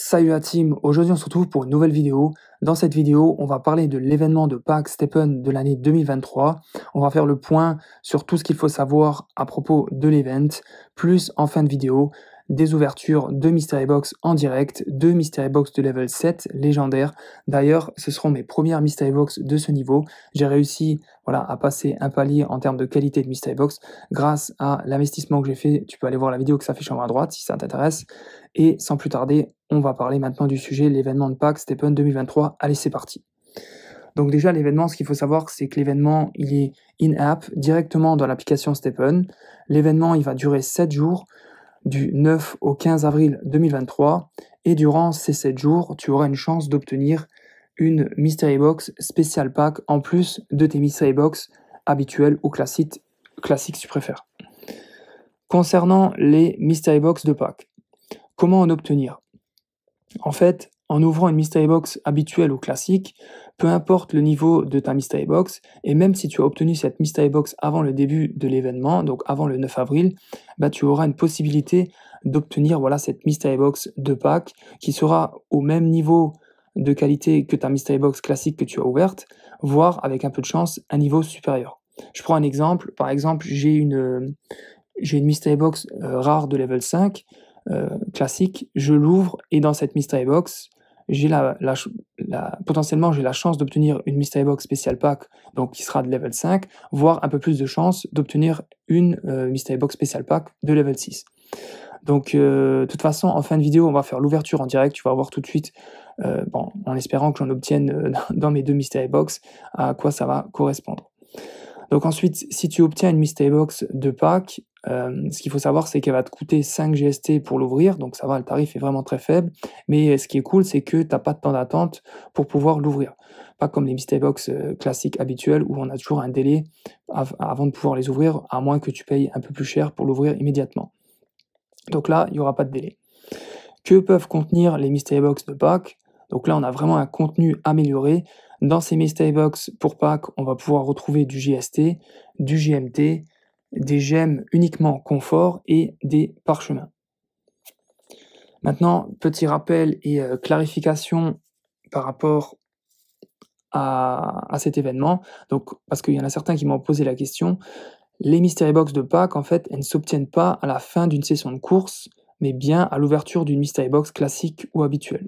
Salut la team, aujourd'hui on se retrouve pour une nouvelle vidéo. Dans cette vidéo, on va parler de l'événement de Pâques Stephen de l'année 2023. On va faire le point sur tout ce qu'il faut savoir à propos de l'event, plus en fin de vidéo, des ouvertures de Mystery Box en direct, de Mystery Box de level 7 légendaire. D'ailleurs, ce seront mes premières Mystery Box de ce niveau. J'ai réussi à passer un palier en termes de qualité de Mystery Box grâce à l'investissement que j'ai fait. Tu peux aller voir la vidéo qui s'affiche en bas à droite si ça t'intéresse. Et sans plus tarder, on va parler maintenant du sujet, l'événement de Pâques Stephen 2023. Allez, c'est parti. Donc déjà, l'événement, ce qu'il faut savoir, c'est que l'événement, il est in-app, directement dans l'application Stephen. L'événement, il va durer 7 jours, du 9 au 15 avril 2023. Et durant ces 7 jours, tu auras une chance d'obtenir une Mystery Box spécial pack, en plus de tes Mystery Box habituelles ou classiques si tu préfères. Concernant les Mystery Box de Pâques, comment en obtenir? En fait, en ouvrant une Mystery Box habituelle ou classique, peu importe le niveau de ta Mystery Box, et même si tu as obtenu cette Mystery Box avant le début de l'événement, donc avant le 9 avril, tu auras une possibilité d'obtenir cette Mystery Box de Pâques qui sera au même niveau de qualité que ta Mystery Box classique que tu as ouverte, voire avec un peu de chance, un niveau supérieur. Je prends un exemple, par exemple, j'ai une Mystery Box rare de level 5, classique, je l'ouvre et dans cette Mystery Box, j'ai potentiellement j'ai la chance d'obtenir une Mystery Box Special Pack, donc qui sera de level 5, voire un peu plus de chance d'obtenir une Mystery Box Special Pack de level 6. Donc de toute façon, en fin de vidéo, on va faire l'ouverture en direct, tu vas voir tout de suite, en espérant que j'en obtienne dans mes deux Mystery Box, à quoi ça va correspondre. Donc ensuite, si tu obtiens une Mystery Box de Pâques, ce qu'il faut savoir, c'est qu'elle va te coûter 5 GST pour l'ouvrir, donc ça va, le tarif est vraiment très faible, mais ce qui est cool, c'est que tu n'as pas de temps d'attente pour pouvoir l'ouvrir. Pas comme les Mystery Box classiques habituels, où on a toujours un délai avant de pouvoir les ouvrir, à moins que tu payes un peu plus cher pour l'ouvrir immédiatement. Donc là, il n'y aura pas de délai. Que peuvent contenir les Mystery Box de Pâques? Donc là, on a vraiment un contenu amélioré. Dans ces Mystery Box pour Pâques, on va pouvoir retrouver du GST, du GMT, des gemmes uniquement confort et des parchemins. Maintenant, petit rappel et clarification par rapport à cet événement. Donc, parce qu'il y en a certains qui m'ont posé la question. Les Mystery Box de Pâques, en fait, elles ne s'obtiennent pas à la fin d'une session de course, mais bien à l'ouverture d'une Mystery Box classique ou habituelle.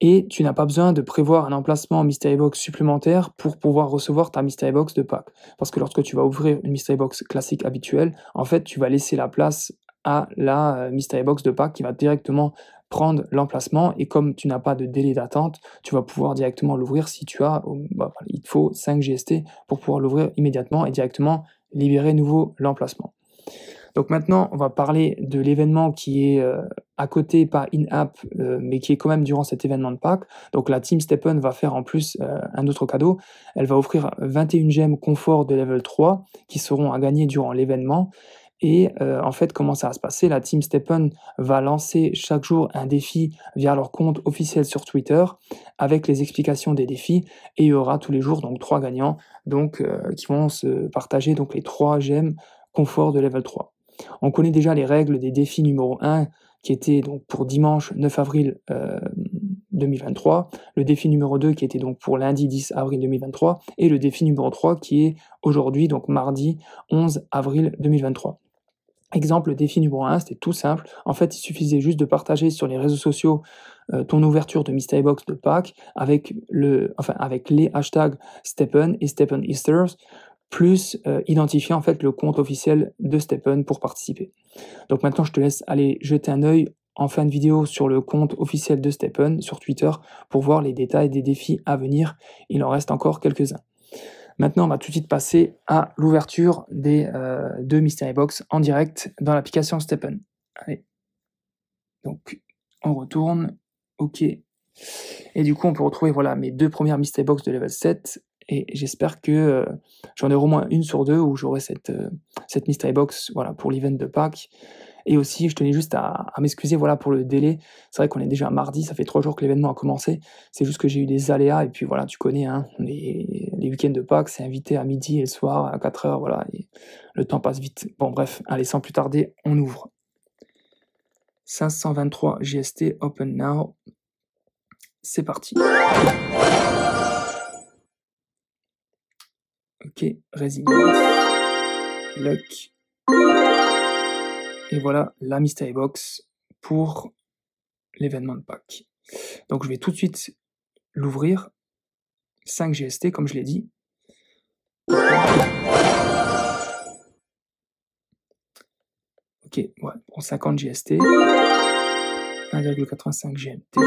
Et tu n'as pas besoin de prévoir un emplacement Mystery Box supplémentaire pour pouvoir recevoir ta Mystery Box de Pâques. Parce que lorsque tu vas ouvrir une Mystery Box classique habituelle, en fait, tu vas laisser la place à la Mystery Box de Pâques qui va directement prendre l'emplacement. Et comme tu n'as pas de délai d'attente, tu vas pouvoir directement l'ouvrir si tu as, il te faut 5 GST pour pouvoir l'ouvrir immédiatement et directement libérer nouveau l'emplacement. Donc maintenant, on va parler de l'événement qui est à côté, pas in-app, mais qui est quand même durant cet événement de Pâques. Donc la Team Stephen va faire en plus un autre cadeau. Elle va offrir 21 gemmes confort de level 3 qui seront à gagner durant l'événement. Et en fait, comment ça va se passer? La Team Stephen va lancer chaque jour un défi via leur compte officiel sur Twitter avec les explications des défis. Et il y aura tous les jours donc 3 gagnants qui vont se partager donc les 3 gemmes confort de level 3. On connaît déjà les règles des défis numéro 1 qui était donc pour dimanche 9 avril 2023, le défi numéro 2 qui était donc pour lundi 10 avril 2023 et le défi numéro 3 qui est aujourd'hui donc mardi 11 avril 2023. Exemple, le défi numéro 1, c'était tout simple. En fait, il suffisait juste de partager sur les réseaux sociaux ton ouverture de Mystery Box de Pâques avec les hashtags Stephen et Stephen Easters, plus identifier en fait le compte officiel de Stephen pour participer. Donc maintenant, je te laisse aller jeter un œil en fin de vidéo sur le compte officiel de Stephen sur Twitter pour voir les détails des défis à venir. Il en reste encore quelques-uns. Maintenant, on va tout de suite passer à l'ouverture des deux Mystery Box en direct dans l'application Stephen. Allez. Donc, on retourne. OK. Et du coup, on peut retrouver mes deux premières Mystery Box de level 7. Et j'espère que j'en aurai au moins une sur deux où j'aurai cette Mystery Box pour l'event de Pâques. Et aussi, je tenais juste à m'excuser pour le délai. C'est vrai qu'on est déjà mardi, ça fait 3 jours que l'événement a commencé. C'est juste que j'ai eu des aléas, et puis tu connais, hein, les week-ends de Pâques, c'est invité à midi et le soir à 4 heures, et le temps passe vite. Bon bref, allez, sans plus tarder, on ouvre. 523 GST, open now. C'est parti. Ok, résilience, luck. Et voilà la mystery box pour l'événement de Pâques. Donc je vais tout de suite l'ouvrir. 5 GST comme je l'ai dit. Ok, ouais, pour 50 GST. 1,85 GMT.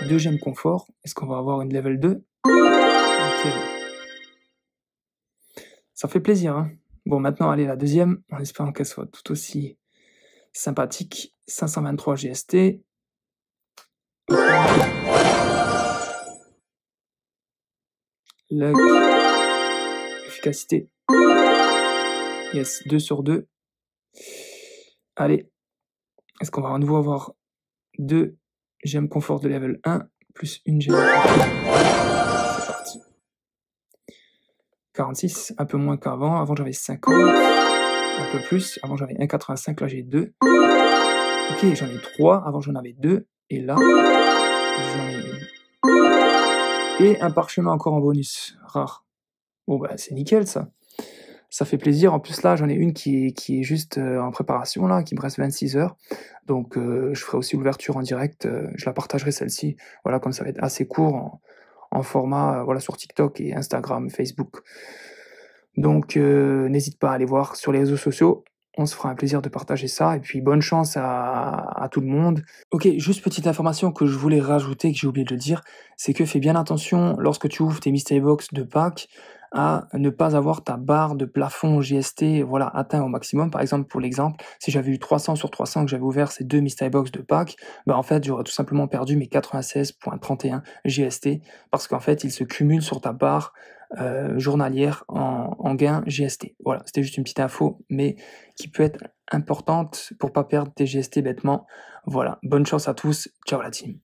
2 gemmes confort. Est-ce qu'on va avoir une level 2? Nickel. Ça fait plaisir, hein. Bon, maintenant, allez, la deuxième, en espérant qu'elle soit tout aussi sympathique. 523 GST. Luck. Efficacité. Yes, 2 sur 2. Allez. Est-ce qu'on va à nouveau avoir 2 gemmes confort de level 1 plus une gemme confort. C'est parti. 46, un peu moins qu'avant. Avant j'avais 50, un peu plus. Avant j'avais 1,85, là j'ai 2. Ok, j'en ai 3. Avant j'en avais 2. Et là, j'en ai 1. Et un parchemin encore en bonus. Rare. Bon bah c'est nickel ça. Ça fait plaisir. En plus là, j'en ai une qui est juste en préparation, là, qui me reste 26 heures. Donc je ferai aussi l'ouverture en direct. Je la partagerai celle-ci. Voilà, comme ça va être assez court en format voilà, sur TikTok et Instagram, Facebook. Donc n'hésite pas à aller voir sur les réseaux sociaux. On se fera un plaisir de partager ça. Et puis bonne chance à tout le monde. Ok, juste petite information que je voulais rajouter, que j'ai oublié de le dire, c'est que fais bien attention lorsque tu ouvres tes mystery box de Pâques à ne pas avoir ta barre de plafond GST voilà, atteint au maximum. Par exemple, pour l'exemple, si j'avais eu 300 sur 300 que j'avais ouvert ces 2 mystery box de Pâques, bah en fait j'aurais tout simplement perdu mes 96,31 GST parce qu'en fait ils se cumulent sur ta barre journalière en gain GST. Voilà, c'était juste une petite info, mais qui peut être importante pour pas perdre tes GST bêtement. Voilà, bonne chance à tous, ciao la team.